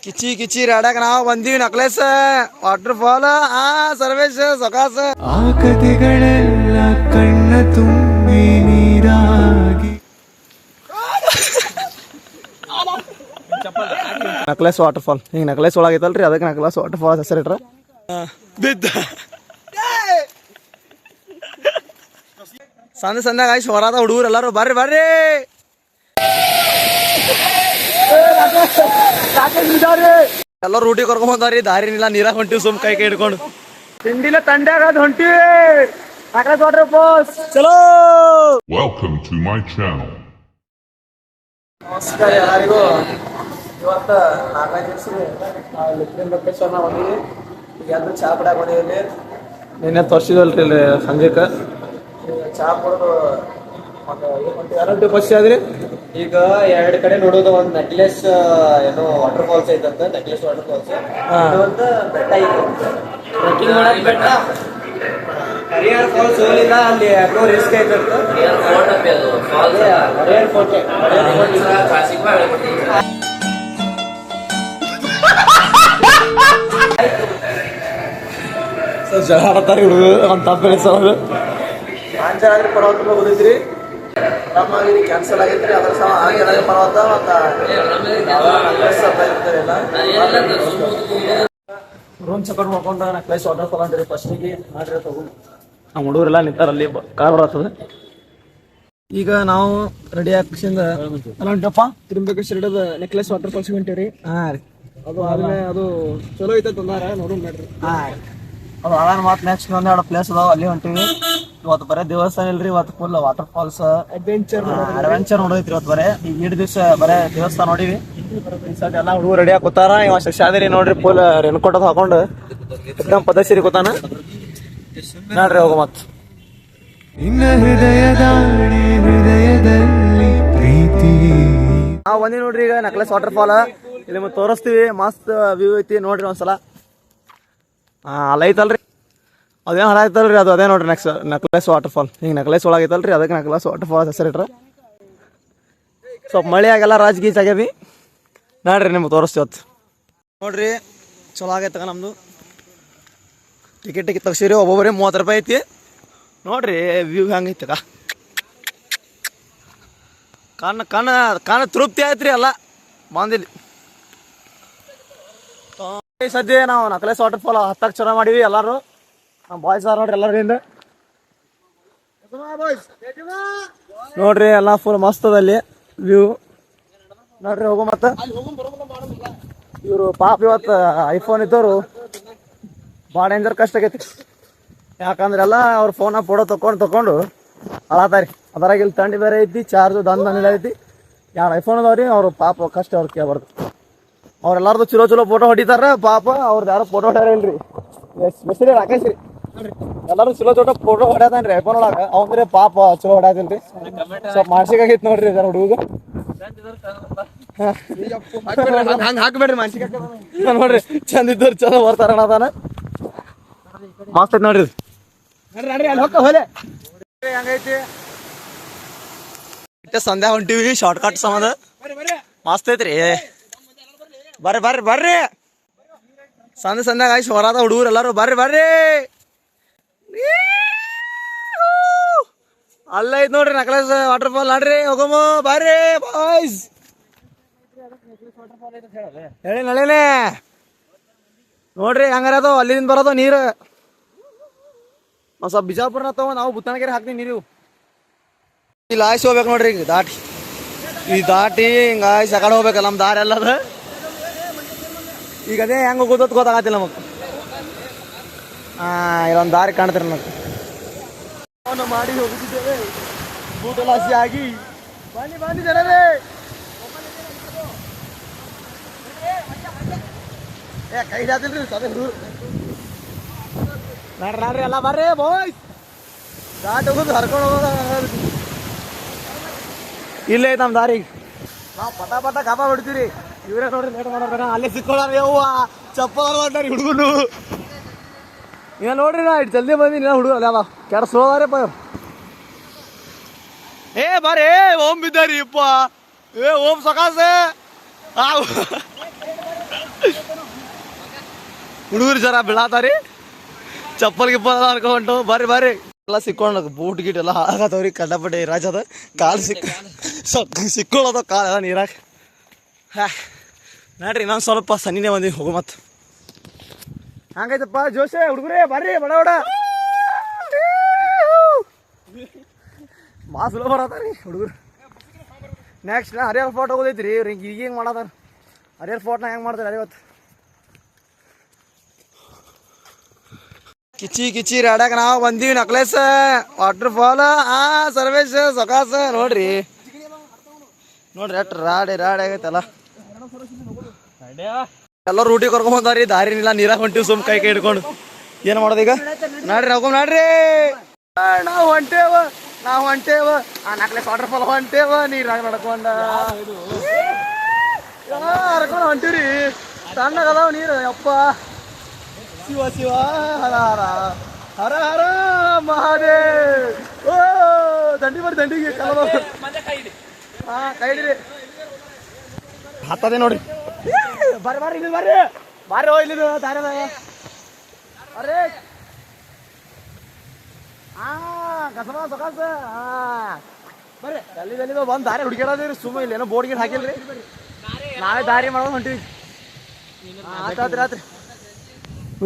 ಕಿಚಿ ಕಿಚಿ ರಾಡಕ್ ನಾವು ಬಂದೀವಿ necklace water fall Sarvesh ಸೊಕಾಸ ಆ ಕಥೆಗಳೆಲ್ಲ ಕಣ್ಣ ತುಂಬಿ ನೀರಾಗಿ ನಕ್ಲೇಸ್ ವಾಟರ್ ಫಾಲ್ ಹಿಂಗ ನಕ್ಲೇಸ್ ಒಳಗೈತಲ್ರಿ ಅದಕ್ಕೆ ನಕ್ಲೇಸ್ ವಾಟರ್ ಫಾಲ್ ಹೆಸರಿಟ್ರ ಬಿದ್ದ ಸಂದ ಸಂದಾಗ ಆಯ್ತು ಹೊರಾದ ಹುಡುಗರು ಎಲ್ಲಾರು ಬರ್ರಿ ಬರ್ರಿ ಎಲ್ಲರೂ ರೂಟಿ ಕರ್ಕೊಂಡ್ ಬಂದಾರಿ ದಾರಿನಿಲ್ಲ ನೀರಾಗ ಹೊಂಟಿವಿ ಸುಮ್ ಕೈ ಹಿಡ್ಕೊಂಡು ತಿಂಡಿನ ತಂಡ್ಯಾಗ ಹೊಂಟಿವಿ ನಕ್ಲೇಸ್ ವಾಟರ್ ಫಾಲ್ಸ್ ಚಲೋ. Welcome to my channel. ನಮಸ್ಕಾರ ಎಲ್ಲರಿಗೂ. ಇವತ್ತು ನಾಲ್ಕೈದು ದಿವಸ ಲೊಕೇಶನ್ ಹೋಗಿವಿ ಈಗ ಅದು ಚಾ ಬಿಡಾಕ ಬಂದಿವಿ. ನಿನ್ನೆ ತೋರಿಸಿದಲ್ರಿ ಇಲ್ಲಿ ಸಂಜೆಕ್ಕೆ ಚಾ ಕುಡಿದು ಒಂದು ಎರಡು ಬಸ್ ಆದ್ರಿ. ಈಗ ಎರಡು ಕಡೆ ನೋಡೋದು ಒಂದು ನೆಕ್ಲೆಸ್ ಏನೋ ವಾಟರ್ ಫಾಲ್ಸ್ ಐತಂತ ನೆಕ್ಲೆಸ್ ವಾಟರ್ ಫಾಲ್ಸ್ ಒಂದು ಬೆಟ್ಟ ಐತೆ ಟ್ರೆಕ್ಕಿಂಗ್ ಮಾಡಕ್ ಬೆಟ್ಟ ಹರಿಹರ್ ಫಾಲ್ಸ್ ಹೋಲಿಲ್ಲ ಅಲ್ಲಿ ಯಾಕೋ ರಿಸ್ಕ್ ಐತಂತ ಹರಿಹರ್ ಫೋರ್ಟ್ ಜಗಳ ಆಡತ್ತಾರ ಹುಡುಗ ಒಂದು ತಪ್ಪು ಬೆಳೆಸೋರು ಆಂಜನಾದ್ರಿ ಪರ್ವತ ಹೋಗಿದ್ರಿ ನಮ್ಮಲ್ಲಿ ಕ್ಯಾನ್ಸಲ್ ಆಗೈತ್ರಿ ಅದ್ರ ಸಹ ಆಂಜನಾದ್ರಿ ಪರ್ವತ ರೂಮ್ ಚೆಕ್ಔಟ್ ಮಾಡ್ಕೊಂಡು ನಕ್ಲೇಸ್ ವಾಟರ್ ಫಾಲ್ ಅಂತೀರಿ ಫಸ್ಟಿಗೆ ಮಾಡ್ರಿ ತಗೊಂಡು ನಮ್ಮ ಹುಡುಗರೆಲ್ಲ ನಿಂತಾರ ಅಲ್ಲಿ ಕಾರ್ ಬರತ್ತದ. ಈಗ ನಾವು ರೆಡಿ ಆಗ್ಸಿಂದ ಅಲ್ಲಂಟಪ್ಪ ತಿರುಂಬೇಕೇಶ್ವರ ಹಿಡಿದ ನೆಕ್ಲೆಸ್ ವಾಟರ್ ಫಾಲ್ಸ್ ಹೊಂಟೀವಿ. ಹಾಂ ರೀ ಅದು ಆದ್ಮೇಲೆ ಅದು ಚಲೋ ಐತೆ ತಂದಾರ ನೋಡೋಣ ನೋಡ್ರಿ. ಹಾಂ ಅದು ಅದಾನ ಮಾತು ನೆಕ್ಸ್ಟ್ ಒಂದೆರಡು ಪ್ಲೇಸ್ ಅದಾವ ಅಲ್ಲಿ ಹೊಂಟೀವಿ. ಇವತ್ತು ಬರೀ ದೇವಸ್ಥಾನ ಇಲ್ರಿ, ಇವತ್ತು ಫುಲ್ ವಾಟರ್ ಫಾಲ್ಸ್ ಅಡ್ವೆಂಚರ್ ನೋಡೈತ್ರಿ. ಇವತ್ತು ಬರೇ ಈಗ 2 ದಿವಸ ಬರೇ ದೇವಸ್ಥಾನ ನೋಡಿವಿ. ಈ ಸೈಡ್ ಎಲ್ಲ ಹುಡುಗರು ರೆಡಿ ಕೂತಾರ. ಇವ ಶಶಾದಿರಿ ನೋಡ್ರಿ ಫುಲ್ ರೆನ್ಕೋಟ್ ಹಾಕೊಂಡು ಎಕ್ದಮ್ ಪದಸಿರಿ ಕೂತಾನ ನೋಡ್ರಿ. ಹೋಗು ಮತ್ ನಿನ್ನ ಹೃದಯದಲ್ಲಿ ಪ್ರೀತಿ ನಾವು ಬಂದಿ ನೋಡ್ರಿ ಈಗ ನಕ್ಲೆಸ್ ವಾಟರ್ ಫಾಲ್. ಇಲ್ಲಿ ಮತ್ತೆ ತೋರಿಸ್ತೀವಿ, ಮಸ್ತ್ ವ್ಯೂ ಐತಿ ನೋಡ್ರಿ ಒಂದ್ಸಲ. ಅಲ್ಲ ಐತಲ್ರಿ ಅದೇನು ಹರ ಐತಲ್ರಿ ಅದು ಅದೇ ನೋಡ್ರಿ ನಕ್ಲೆಸ್ ವಾಟರ್ ಫಾಲ್. ಹಿಂಗೆ ನಕ್ಲೆಸ್ ಒಳಗೈತಲ್ರಿ ಅದಕ್ಕೆ ನಕ್ಲೆಸ್ ವಾಟರ್ ಫಾಲ್ ಹೆಸರಿಟ್ರ. ಸ್ವಲ್ಪ ಮಳೆ ಆಗೆಲ್ಲ ರಾಜಗೀಚ್ ಆಗ್ಯದಿ ನೋಡ್ರಿ ನಿಮ್ಗೆ ತೋರಿಸ್ತೀವಿ ಹೊತ್ತು ನೋಡ್ರಿ. ಚಲೋ ಆಗೈತಗ ನಮ್ದು ಟಿಕೆಟ್ ತಗ್ಸಿರಿ ಒಬ್ಬೊಬ್ಬರೇ 30 ರೂಪಾಯಿ ಐತಿ ನೋಡ್ರಿ. ವ್ಯೂ ಹೆಂಗೈತಗ ಕಣ್ಣು ತೃಪ್ತಿ ಆಯ್ತ್ರಿ ಎಲ್ಲ ಬಂದಿಲ್ಲಿ. ಸದ್ಯ ನಾವು ನಕ್ಲೆಸ್ ವಾಟರ್ ಫಾಲ್ ಹತ್ತಕ್ಕೆ ಚಲೋ ಮಾಡೀವಿ ಎಲ್ಲರೂ. ನಮ್ಮ ಬಾಯ್ಸ್ ಆರ್ ನೋಡ್ರಿ ಎಲ್ಲರಿಂದ ನೋಡ್ರಿ ಎಲ್ಲ ಫುಲ್ ಮಸ್ತ್ ಅದಲ್ಲಿ ವ್ಯೂ ನೋಡ್ರಿ. ಹೋಗೋ ಮತ್ತ ಇವರು ಪಾಪ ಇವತ್ತು ಐಫೋನ್ ಇದ್ದವರು ಭಾಳ ಡೇಂಜರ್ ಕಷ್ಟ ಆಗೈತಿ. ಯಾಕಂದ್ರೆ ಎಲ್ಲ ಅವ್ರ ಫೋನಾಗ ಫೋಟೋ ತಗೊಂಡು ಅಳತಾರಿ. ಅದ್ರಾಗ ಇಲ್ಲಿ ತಂಡಿ ಬೇರೆ ಐತಿ, ಚಾರ್ಜು ದಂಡ ಐತಿ. ಯಾರು ಐಫೋನ್ ಅದಾವ್ರಿ ಅವ್ರು ಪಾಪ ಕಷ್ಟ ಅವ್ರು ಕೇಳ್ಬಾರ್ದು. ಅವ್ರೆಲ್ಲಾರ್ದು ಚಲೋ ಚಲೋ ಫೋಟೋ ಹೊಡಿತಾರ ಪಾಪ. ಅವ್ರದ್ದು ಯಾರು ಫೋಟೋ ಹೊಡ್ಯಾರ ಇಲ್ರಿ, ಸ್ಪೆಷಲಿ ರಾಕೇಶ್ ರೀ. ಎಲ್ಲರೂ ಚಲೋ ಚಲೋ ಫೋಟೋ ಹೊಡ್ಯಾತಾನ್ರಿ ಐಫೋನ್ ಒಳಗೆ. ಅವಂದ್ರೆ ಪಾಪ ಚಲೋ ಹೊಡ್ಯಾತಿಲ್ರಿ. ಸ್ವಲ್ಪ ಮಾಡ್ಸಿಕಾಗೈತಿ ನೋಡ್ರಿ ಜರ ಹುಡುಗ ಹಾಕ್ಬೇಡ್ರಿ ಮಾನ್ಸಿಕ ನೋಡ್ರಿ. ಚಂದ ಇದ್ದವ್ರು ಚಲೋ ಬರ್ತಾರ ಅದಾನ ಮಸ್ತ್ ಐತಿ ನೋಡ್ರಿ. ಹೊಲೆ ಹಂಗೈತಿ ಸಂಧ್ಯಾ ಹೊಂಟಿವಿ ಶಾರ್ಟ್ ಕಟ್ ಸಂಬಂಧ ಮಸ್ತ್ ಐತ್ರಿ. ಬರ್ರಿ ಬರ್ರಿ ಬರ್ರಿ ಸಂಧ್ಯಾಗ ಆಯ್ತು ಹೊರಾದ ಹುಡುಗರು ಎಲ್ಲಾರು ಬರ್ರಿ ಬರ್ರಿ. ಅಲ್ಲ ಐತ್ ನೋಡ್ರಿ ನಕ್ಲೆಸ್ ವಾಟರ್ ಫಾಲ್ ನೋಡ್ರಿ. ಹೋಗಮ್ಮ ಬರ್ರಿ ಬಾಯ್ಸ್ ಹೇಳಿ ನಳೇನೆ ನೋಡ್ರಿ ಹಂಗಾರ ಅದು ಅಲ್ಲಿಂದ ಬರೋದು ನೀರು. ನಾವು ಸ್ವಲ್ಪ ಬಿಜಾಪುರ ನಾವು ಬುತ್ತಣಗೆರೆ ಹಾಕ್ತೀವಿ ನೀರು. ಇಲ್ಲಿ ಆಯ್ಸಿ ಹೋಗ್ಬೇಕು ನೋಡ್ರಿ. ಈಗ ದಾಟಿ ಹಿಂಗ ಆಯ್ಸಿ ಆ ಕಡೆ ಹೋಗ್ಬೇಕಲ್ಲ ನಮ್ಮ ದಾರಿ ಎಲ್ಲದ. ಈಗ ಅದೇ ಹೆಂಗೆ ಹೋಗೋದು ಗೊತ್ತಾಗತ್ತಿಲ್ಲ ನಮಗೆ. ಇಲ್ಲೊಂದು ದಾರಿ ಕಾಣ್ತೀರಿ ನಮಗೆ. ಅವನು ಮಾಡಿ ಹೋಗುತ್ತಿದ್ದೇವೆ ಬೂಟೆಲ್ಲ ಹಸಿ ಆಗಿ. ಬನ್ನಿ ಬನ್ನಿ ಜನರೇ. ಕೈ ಜಾತಿಲ್ರಿ ಸದ ನೋಡ್ರಿ ಎಲ್ಲ ಬರ್ರಿ ಬಾಯ್ಸ್. ದಾಟಿ ಹೋಗೋದು ಹರ್ಕೊಂಡು ಹೋಗೋದು ಇಲ್ಲೇ ಐತೆ ನಮ್ಮ ದಾರಿ. ನಾವು ಪಟ ಪಟ ಕಾಪ ಹೊಡ್ತೀವಿ. ಇವರೇ ನೋಡ್ರಿ ಲೇಟ್ ಮಾಡೋಣ ಅಲ್ಲೇ ಸಿಕ್ಕೊಳ್ಳಾರ. ಯವ್ವ ಚಪ್ಪಲ್ ಮಾಡ್ರಿ ಹುಡುಗನು. ಈಗ ನೋಡ್ರಿ ನಾ ಇಟ್ಟು ಜಲ್ದಿ ಬಂದಿನಿ ಹುಡುಗ ಅಲ್ಲ ಕೆಡ್ಸೋದಾರೆ ಪ. ಬಾರಿ ಓಂ ಬಿದ್ದಾರಿ ಅಪ್ಪ. ಓಂ ಸಕಾಸೆ ಹುಡುಗರು ಜರ ಬೀಳಾತಾರಿ ಚಪ್ಪಲ್ ಗಿಪ್ಪಲ್ ಅನ್ಕೊಂಡು ಬರ್ರಿ ಎಲ್ಲ ಸಿಕ್ಕೊಂಡು ಬೂಟ್ ಗೀಟ್ ಎಲ್ಲ ಹಾಕತ್ತವ್ರಿ ಕಡ್ಡಪಟ್ಟೆ ರಾಜದ ಕಾಲು ಸಿಕ್ಕೊಳ್ಳೋದು ಕಾಲ ಎಲ್ಲ ನೀರಾಗ ನೋಡ್ರಿ ಇನ್ನೊಂದು ಸ್ವಲ್ಪ ಸನಿನೇ ಬಂದಿವಿ ಹೋಗು ಮತ್ತು ಹಂಗೈತಪ್ಪ ಜೋಶೆ ಹುಡುಗರೇ ಬರ್ರಿ ಬಡ ಬಡ ಮಾಸುಲ ಬರತ್ತಾರಿ ಹುಡುಗರು ನೆಕ್ಸ್ಟ್ ಹರಿಯರ್ ಫೋರ್ಟ್ ಹೋಗೋದೈತ್ರಿ ಇವ್ರು ಹಿಂಗೆ ಈಗ ಹಿಂಗೆ ಮಾಡತ್ತಾರ ಹರಿಯರ್ ಫೋರ್ಟ್ನ ಹೆಂಗೆ ಮಾಡ್ತಾರೆ ಇವತ್ತು ಕಿಚ್ಚಿ ರಾಡಾಕ ನಾವು ಬಂದೀವಿ ನಕ್ಲೇಸ್ ವಾಟರ್ ಫಾಲ್ ಸರ್ವೇಶ್ ಸೊಕಾಸ ನೋಡ್ರಿ ಎಷ್ಟು ರಾಡಿ ಆಗೈತಲ್ಲ ಎಲ್ಲ ರೂಟಿ ಕರ್ಕೊಂಡ್ ಬಂದಾರಿ ದಾರಿನಿಲ್ಲ ನೀರಾಗ ಹೊಂಟಿವಿ ಸುಮ್ ಕೈ ಹಿಡ್ಕೊಂಡು ಏನ್ ಮಾಡೋದು ಈಗ ನೋಡ್ರಿ ನೋಡ್ರಿ ನಾವು ಹೊಂಟೇವ ಆ ನಕ್ಲೇಸ್ ವಾಟರ್ ಫಾಲ್ ಹೊಂಟೇವ ನೀರಾಗ ನಡ್ಕೊಂಡ ಹರ್ಕೊಂಡು ಹೊಂಟಿವ್ರಿ ತಣ್ಣಗದಾವ ನೀರು ಯಪ್ಪ ಶಿವ ಹರ ಹರ ಹರ ಮಹಾದೇವ್ ಓ ದಂಡಿಗೆ ಕಲವ ಕೈ ಹಿಡಿರಿ ಹತ್ತದೆ ನೋಡ್ರಿ ಬರ್ರಿ ಇಲ್ಲಿ ಬರ್ರಿ ಇಲ್ಲಿ ದಾರದ ಅರೇ ಕಸಮ ಸೊಕಾಸ ಬರ್ರಿ ಅಲ್ಲಿ ಬಂದು ದಾರಿ ಹುಡುಕ್ಯಾಡದ್ರಿ ಸುಮ್ಮ ಇಲ್ಲಿ ಏನೋ ಬೋರ್ಡ್ ಗೀಡ್ ಹಾಕಿಲ್ರಿ ನಾವೇ ದಾರಿ ಮಾಡೋದು ಹೊಂಟಿವಿ ರಾತ್ರಿ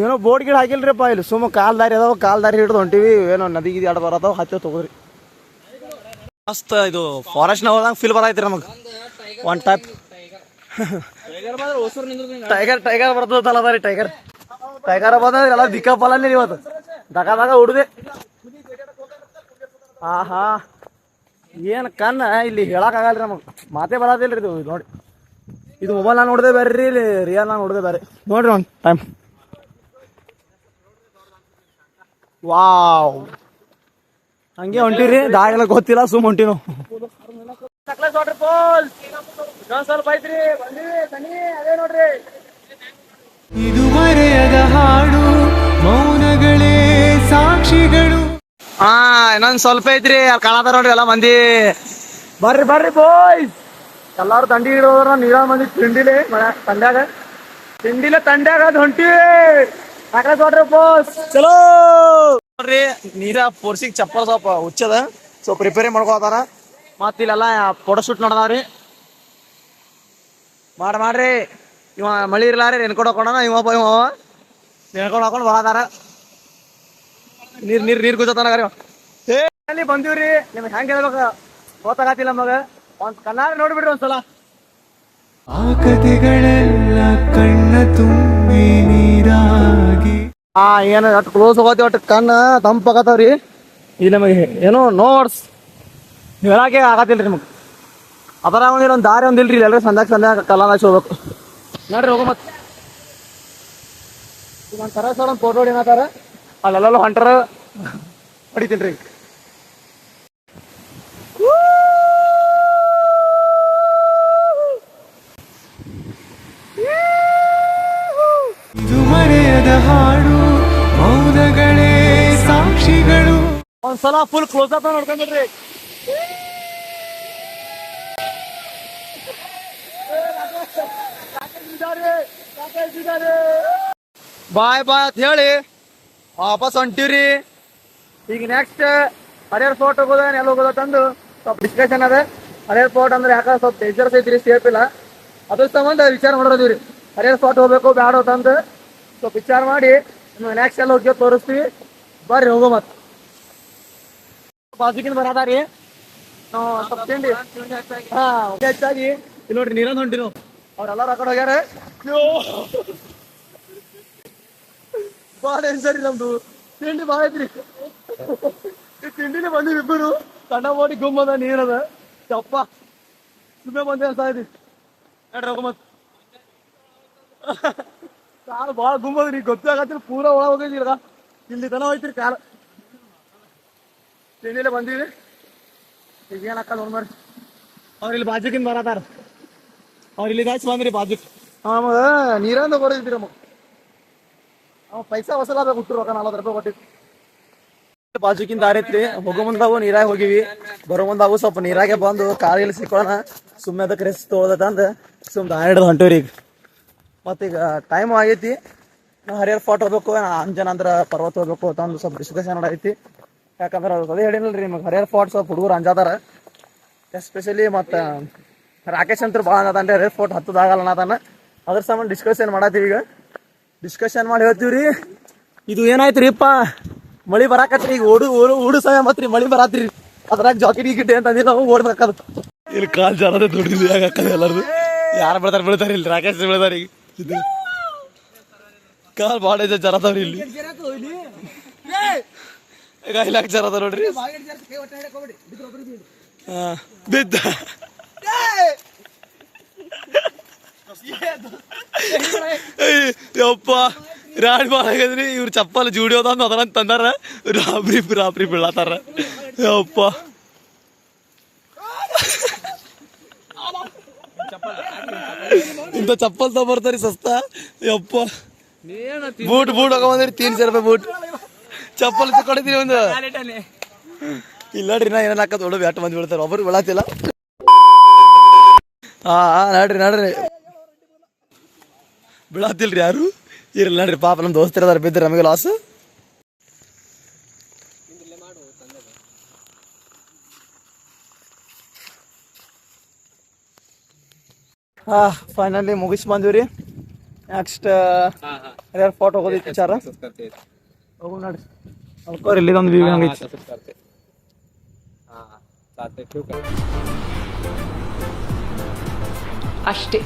ಏನೋ ಬೋರ್ಡ್ ಗಿಡ ಹಾಕಿಲ್ರಿಪ್ಪ ಇಲ್ಲಿ ಸುಮ್ಮ ಕಾಲ್ ದಾರಿ ಅದಾವ ಕಾಲ್ ದಾರಿ ಹಿಡಿದು ಹೊಂಟಿವಿ ಏನೋ ನದಿ ಗಿದಿ ಆಡ ಬರತಾವ ಹಚ್ಚ ತಗೋರಿ ಮಸ್ತ್ ಇದು ಫಾರೆಸ್ಟ್ ಹೋದಂಗೆ ಫೀಲ್ ಬರೈತ್ರಿ ನಮಗೆ ಒನ್ ಟೈಪ್ ಟೈಗರ್ ಬರ್ತದಲ್ಲ ಅದ ರೀ ಟೈಗರ್ ಬಂದ್ರೆ ಎಲ್ಲ ದಿಕ್ಕಪ್ಪಲ್ಲ ಇವತ್ತು ದಗ ಹುಡುದೆ ಆಹಾ ಏನು ಕಣ್ಣ ಇಲ್ಲಿ ಹೇಳಕ್ಕಾಗಲ್ರಿ ನಮಗೆ ಮಾತೇ ಬರದಿಲ್ರಿ ಇದು ನೋಡಿ ಇದು ಮೊಬೈಲ್ ನಾನು ನೋಡಿದೆ ಬೇರೆ ರೀ ಇಲ್ಲಿ ರಿಯಲ್ ನಾನು ನೋಡಿದೆ ಬೇರೆ ನೋಡ್ರಿ ಒಂದು ಟೈಮ್ ವಾವ್ ಹಂಗೆ ಹೊಂಟಿವ್ರಿ ದಾರಿಗೆಲ್ಲ ಗೊತ್ತಿಲ್ಲ ಸುಮ್ ಹೊಂಟಿ ನಾವು ನಕ್ಲೇಸ್ ವಾಟರ್ ಫಾಲ್ ಇನ್ನೊಂದ್ ಸ್ವಲ್ಪ ಐತ್ರಿ ಬಂದಿವಿ ತನಿ ಅದೇ ನೋಡ್ರಿ ಇದು ಮರೆಯದ ಹಾಡು ಮೌನಗಳೇ ಸಾಕ್ಷಿಗಳು ಇನ್ನೊಂದ್ ಸ್ವಲ್ಪ ಐತ್ರಿ ಅಲ್ಲಿ ಕಾಣತಾರ ನೋಡ್ರಿ ಎಲ್ಲ ಮಂದಿ ಬರ್ರಿ ಬಾಯ್ಸ್ ಎಲ್ಲಾರು ತಂಡಿ ಹಿಡಿದ್ರ ನೀರಾಗ ಮಂದಿ ತಂಡ್ಯಾಗ ಅದು ಹೊಂಟಿವಿ ನಕ್ಲೇಸ್ ವಾಟರ್ ಫಾಲ್ಸ್ ಚಲೋ ನೋಡ್ರಿ ನೀರ ಫೋರ್ಸಿಗೆ ಚಪ್ಪಲ್ ಸ್ವಲ್ಪ ಹುಚ್ಚದ ಸ್ವಲ್ಪ ರಿಪೇರಿ ಮಾಡ್ಕೋತಾರ ಮತ್ತ ಇಲ್ಲೆಲ್ಲ ಫೋಟೋ ಶೂಟ್ ನೋಡದಾವ್ರಿ ಮಾಡ್ರಿ ಇವ ಮಳಿ ಇರ್ಲಾರಿ ರೆನ್ಕೋಟ್ ಹಾಕೊಂಡ ಇವ ರೆನ್ಕೋಟ್ ಹಾಕೊಂಡು ಬರತಾರ ನೀರ್ ಕುದತಾನ ಅಲ್ಲಿ ಬಂದಿವ್ರಿ ನಿಮ್ಗೆ ಹೆಂಗ್ ಹೇಳ್ಬೇಕ ಗೊತ್ತಾಗತ್ತಿಲ್ಲ ನಮಗ ಒಂದ್ ಕನ್ನಡ ನೋಡ್ಬಿಡ್ರಿ ಒಂದ್ಸಲ ಆ ಕಥೆಗಳೆಲ್ಲ ಕಣ್ಣ ತುಂಬಿ ನೀರಾಗಿ ಏನು ಅಷ್ಟು ಕ್ಲೋಸ್ ಹೋಗತ್ತಿ ಒಟ್ಟು ಕಣ್ಣು ತಂಪಾಗತ್ತವ್ರಿ ಇಲ್ಲಿ ನಮಗೆ ಏನೋ ನೋಟ್ಸ್ ಹೇಳಕ್ಕೆ ಆಗತ್ತಿಲ್ರಿ ನಿಮಗೆ ಅದರ ಒಂದು ದಾರಿ ಒಂದಿಲ್ರಿ ಎಲ್ಲರೂ ಸಂಧ್ಯಾಗ ಕಲ್ಲಾಂದಾಗ ಹೋಗ್ಬೇಕು ನೋಡ್ರಿ ಹೋಗೋ ಮತ್ತೆ ಈಗ ಒಂದು ಸರ ಒಂದು ಫೋಟೋ ಹೊಡಿನತ್ತಾರ ಅಲ್ಲೆಲ್ಲ ಹೊಂಟಾರ ಹೊಡಿತೀನಿ ರೀ ಇದು ಮರೆಯದ ಹಾಡು ಮೌನಗಳೇ ಸಾಕ್ಷಿಗಳು ಒಂದ್ಸಲ ಫುಲ್ ಕ್ಲೋಸ್ ಅಪ್ ನೋಡ್ಕೊಂಡ್ರಿ ಬಾಯ್ ಅಂತ ಹೇಳಿ ವಾಪಸ್ ಹೊಂಟಿವ್ರಿ ಈಗ ನೆಕ್ಸ್ಟ್ ಹರಿಯರ್ ಫೋರ್ಟ್ ಹೋಗೋದ ಎಲ್ಲ ಹೋಗೋದ ತಂದು ಸ್ವಲ್ಪ ಡಿಸ್ಕಷನ್ ಅದ ಹರಿಯರ್ ಫೋರ್ಟ್ ಅಂದ್ರೆ ಯಾಕಂದ್ರೆ ಸ್ವಲ್ಪ ಡೇಂಜರ್ಸ್ ಐತ್ರಿ ಸೇಫ್ ಇಲ್ಲ ಅದ್ರ ಸಂಬಂಧ ವಿಚಾರ ಮಾಡೋದಿವ್ರಿ ಹರಿಯರ್ ಫೋರ್ಟ್ ಹೋಗ್ಬೇಕು ಬ್ಯಾಡ ತಂದು ಸ್ವಲ್ಪ ವಿಚಾರ ಮಾಡಿ ನೆಕ್ಸ್ಟ್ ಎಲ್ಲ ಹೋಗಿ ತೋರಿಸ್ತೀವಿ ಬರ್ರಿ ಹೋಗೋ ಮತ್ತೆ ಬಾಜುಕಿನ ಬರದಾರಿ ನಾವು ಸ್ವಲ್ಪ ತಿಂಡಿ ಹೆಚ್ಚಾಗಿ ಇಲ್ಲಿ ನೋಡ್ರಿ ನೀರೊಂದು ಹೊಂಟಿ ನಾವು ಅವ್ರೆಲ್ಲಾರು ಆ ಕಡೆ ಹೋಗ್ಯಾರ ಬಾಳ ಸರಿ ನಮ್ದು ತಿಂಡಿ ಬಾಳ ಐತ್ರಿ ಈ ತಿಂಡಿನೇ ಬಂದಿವಿ ಇಬ್ಬರು ಸಣ್ಣ ಮಾಡಿ ಗುಮ್ಮದ ನೀರದ ಚಪ್ಪ ಸುಮ್ಮನೆ ಬಂದೆ ಅಂತ ಇದ್ವಿ ನೋಡ್ರಿ ಹೋಗ ಮತ್ ಕಾಲು ಭಾಳ ಗುಮ್ಮದ್ರಿ ಗೊತ್ತಾಗತ್ತಿಲ್ಲ ಪೂರ ಒಳ ಹೋಗಿದ್ದೀರ ಇಲ್ಲಿ ತನ ಹೋಯ್ತಿರಿ ಕಾಲು ತಿಂಡಿಲೇ ಬಂದೀವಿ ಈಗ ಏನ್ ಹಾಕಲ್ಲ ನೋಡ್ರಿ ಅವ್ರು ಇಲ್ಲಿ ಬಾಜುಕಿನ್ ಬರತಾರ ಅವ್ರು ಇಲ್ಲಿ ಗಾಯ್ಸ್ ಬಂದ್ರಿ ಬಾಜುಕ್ ನಮಗ ನೀರಂದ ಬರೋದಿದ್ರಿ ನಮಗ್ ಅವ ಪೈಸಾ ವಸೂಲಾಗ ಹುಟ್ಟು ರೊಕ್ಕ 40 ರೂಪಾಯಿ ಕೊಟ್ಟಿತ್ತು ಬಾಜುಕಿನ್ ದಾರಿ ಐತ್ರಿ ಹೋಗೋ ಮುಂದಾವು ನೀರಾಗ ಹೋಗಿವಿ ಬರೋ ಮುಂದಾವು ಸ್ವಲ್ಪ ನೀರಾಗೆ ಬಂದು ಕಾಲಿಗೆ ಸಿಕ್ಕೋಣ ಸುಮ್ಮನೆ ಅದಕ್ಕೆ ರೆಸ್ಟ್ ತೊಗೊಳದ ಅಂದ ಸುಮ್ಮನೆ ದಾರಿ ಹಿಡಿದು ಹೊಂಟಿವ್ರಿ ಈಗ ಮತ್ತೀಗ ಟೈಮ್ ಆಗೈತಿ ನಾವು ಹರಿಹರ್ ಫೋರ್ಟ್ ಹೋಗ್ಬೇಕು, ಅಂಜನಾದ್ರ ಪರ್ವತ ಹೋಗ್ಬೇಕು ಅಂತ ಒಂದು ಸ್ವಲ್ಪ ಡಿಸ್ಕಷನ್ ಮಾಡೈತಿ. ಯಾಕಂದ್ರೆ ಅದೇ ಹೇಳಿನಲ್ರಿ ನಿಮಗೆ, ಹರಿಹರ್ ಫೋರ್ಟ್ ಸ್ವಲ್ಪ ಹುಡುಗರು ಅಂಜಾದಾರ ಎಸ್ಪೆಷಲಿ. ಮತ್ತು ರಾಕೇಶ್ ಅಂತೂ ಭಾಳ ಅನ್ನತಾನ್ರಿ ಹರಿಹರ್ ಫೋರ್ಟ್ ಹತ್ತದಾಗಲ್ಲ ಅನ್ನತಾನ. ಅದ್ರ ಸಂಬಂಧ ಡಿಸ್ಕಷನ್ ಮಾಡತ್ತೀವಿ. ಈಗ ಡಿಸ್ಕಷನ್ ಮಾಡಿ ಹೇಳ್ತೀವ್ರಿ. ಇದು ಏನಾಯ್ತು ರೀಪ್ಪ, ಮಳಿ ಬರಾಕತ್ರಿ. ಈಗ ಓಡು ಸಮಯ ಮತ್ರಿ ಮಳಿ ಬರಾತ್ರಿ. ಅದ್ರಾಗ ಜಾಕೆಟ್ ಗಿಟ್ಟೆ ಅಂತಂದಿ ನಾವು ಓಡ್ಬೇಕದು. ಇಲ್ಲಿ ಕಾಲ್ ಜಾರದ ದುಡ್ಡಿಲ್ಲ ಯಾಕದ ಎಲ್ಲರದು. ಯಾರು ಬೀಳ್ತಾರೆ ಇಲ್ಲಿ, ರಾಕೇಶ್ ಬೀಳ್ತಾರೆ. ಈಗ ಇದು ಕಾಲ್ ಭಾಳ ಜರದವ್ರಿ ಇಲ್ಲಿ. ಈಗ ಇಲ್ಲಾಕ ಜರದ ನೋಡ್ರಿ. ಬಿದ್ದ ಯಪ್ಪ ರಾಡಿ ಮಾಡಾಗದ್ರಿ. ಇವ್ರ ಚಪ್ಪಲ್ ಜೂಡಿಯೋದ ಅದರಂತ ತಂದಾರ. ರಾಬ್ರಿ ಬೀಳತ್ತಾರ. ಯಪ್ಪ ಇಂಥ ಚಪ್ಪಲ್ ತಗೊಬರ್ತಾರಿ ಸಸ್ತಾ. ಯಪ್ಪ ಬೂಟ್ ಹೋಗಂದ್ರಿ 300 ರೂಪಾಯಿ ಬೂಟ್. ಚಪ್ಪಲ್ ತಗೊಂಡಿದ್ರಿ ಒಂದು ಇಲ್ಲ ನೋಡ್ರಿ. ನಾ ಏನೇನು ಹಾಕದ್ ಒಳ್ಳೆ ಬ್ಯಾಟ್ ಮಂದಿ ಬೀಳ್ತಾರೆ, ಒಬ್ಬರು ಬೀಳತ್ತಿಲ್ಲ. ನೋಡ್ರಿ ಬೀಳತ್ತಿಲ್ರಿ ಯಾರು ಇರಲ್ಲ ನೋಡ್ರಿ. ಪಾಪ ನಮ್ಮ ದೋಸ್ತರದಾರ ಬಿದ್ದರೆ ನಮಗೆ ಲಾಸ್. ಫೈನಲಿ ಮುಗಿಸಿ ಬಂದಿವ್ರಿ. ನೆಕ್ಸ್ಟ್ ಹರಿಹರ್ ಫೋರ್ಟ್ ಹೋಗೋದೈತಿ ವಿಚಾರ. ಹೋಗು ನೋಡ್ರಿ. ಅಲ್ಕೋರಿ ಇಲ್ಲಿದೊಂದು ವ್ಯೂ ಹಂಗೈತಿ. ಅಷ್ಟೇ.